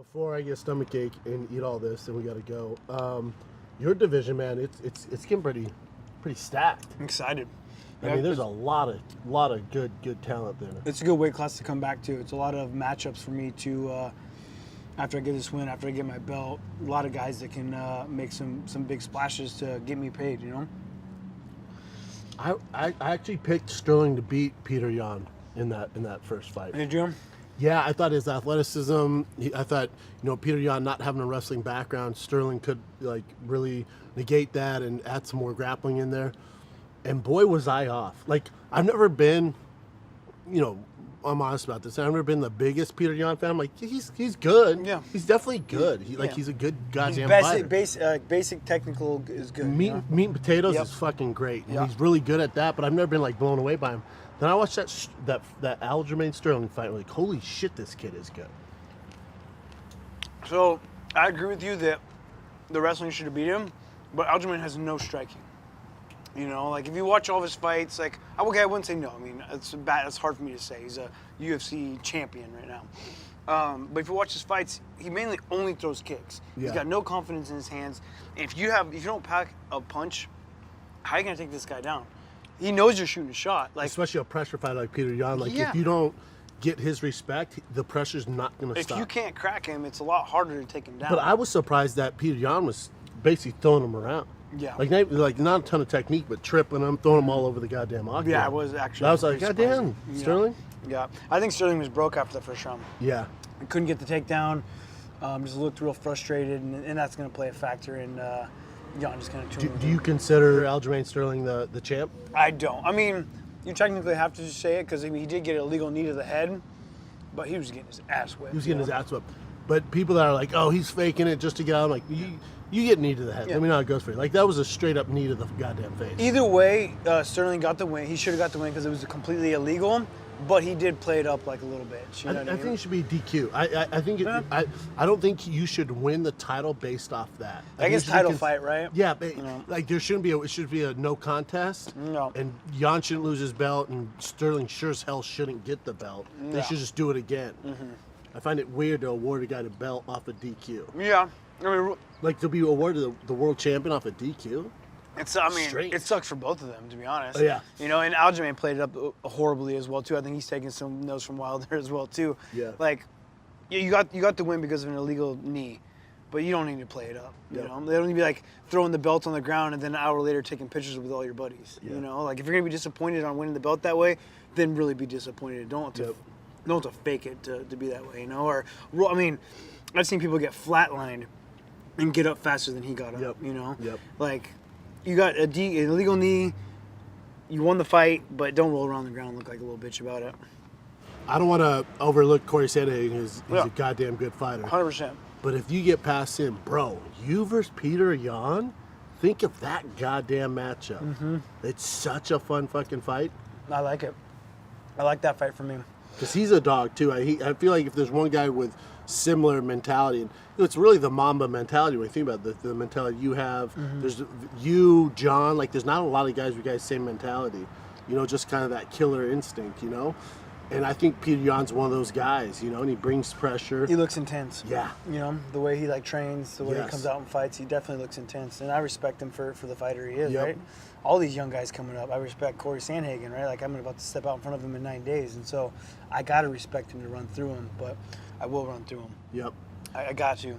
Before I get stomach ache and eat all this, and we got to go. Your division, man, it's getting pretty stacked. I'm excited. I mean, there's a lot of good talent there. It's a good weight class to come back to. It's a lot of matchups for me to after I get this win, after I get my belt. A lot of guys that can make some big splashes to get me paid. You know. I actually picked Sterling to beat Peter Yan in that first fight. Did you? Yeah, I thought his athleticism. I thought Peter Yan not having a wrestling background, Sterling could like really negate that and add some more grappling in there. And boy, was I off. Like I've never been, I'm honest about this. I've never been the biggest Peter Yan fan. I'm like he's good. Yeah, he's definitely good. He's a good goddamn fighter. Basic technical is good. Meat and potatoes is fucking great. And he's really good at that. But I've never been like blown away by him. Then I watched that Aljamain Sterling fight. I'm like, holy shit, this kid is good. So I agree with you that the wrestling should have beat him, but Aljamain has no striking. Like if you watch all of his fights, like I wouldn't say no. I mean, it's hard for me to say. He's a UFC champion right now. But if you watch his fights, he mainly only throws kicks. Yeah. He's got no confidence in his hands. And if you don't pack a punch, how are you gonna take this guy down? He knows you're shooting a shot. Like especially a pressure fighter like Peter Yan. Like Yeah. if you don't get his respect, the pressure's not going to stop. If you can't crack him, it's a lot harder to take him down. But I was surprised that Peter Yan was basically throwing him around. Yeah. Like not a ton of technique, but tripping him, throwing him all over the goddamn octagon. Yeah, I was actually. I was like, pretty goddamn, surprised. Sterling. Yeah, I think Sterling was broke after the first round. Yeah. He couldn't get the takedown. Just looked real frustrated, and that's going to play a factor in Yan just kind of tuning. Do you consider Aljamain Sterling the champ? I don't. I mean, you technically have to just say it because he did get an illegal knee to the head, but he was getting his ass whipped. He was getting his ass whipped. But people that are like, oh, he's faking it just to get out, I'm like, you get knee to the head. Yeah. Let me know how it goes for you. Like, that was a straight up knee to the goddamn face. Either way, Sterling got the win. He should have got the win because it was completely illegal, but he did play it up like a little bit. I think it should be DQ. I think I don't think you should win the title based off that. I guess title fight, right? Yeah, but like there shouldn't be it should be a no contest. No. And Yan shouldn't lose his belt, and Sterling sure as hell shouldn't get the belt. They Yeah. should just do it again. I find it weird to award a guy the belt off a DQ. Yeah. I mean, Like to be awarded the world champion off a DQ. Strange. It sucks for both of them, to be honest. Oh, yeah. And Aljamain played it up horribly as well too. I think he's taking some notes from Wilder as well too. Yeah. Like, you got the win because of an illegal knee, but you don't need to play it up. Yep. They don't need to be like throwing the belt on the ground and then an hour later taking pictures with all your buddies. Yeah. Like if you're gonna be disappointed on winning the belt that way, then really be disappointed. Don't have to fake it to be that way. Or I mean, I've seen people get flatlined and get up faster than he got up. Yep. Like, you got an illegal knee, you won the fight, but don't roll around the ground and look like a little bitch about it. I don't want to overlook Corey Sandhagen. He's a goddamn good fighter. 100%. But if you get past him, bro, you versus Peter Yan, think of that goddamn matchup. It's such a fun fucking fight. I like it. I like that fight for me. Because he's a dog, too. I feel like if there's one guy with similar mentality, and it's really the Mamba mentality when you think about it, the mentality you have. There's you, John, like there's not a lot of guys with guys' same mentality. Just kind of that killer instinct, And I think Peter Yan's one of those guys, and he brings pressure. He looks intense. Yeah. The way he trains, the way Yes. he comes out and fights, he definitely looks intense. And I respect him for the fighter he is, Yep. right? All these young guys coming up, I respect Corey Sandhagen, right? Like I'm about to step out in front of him in 9 days. And so I got to respect him to run through him, but I will run through him. Yep. I got to.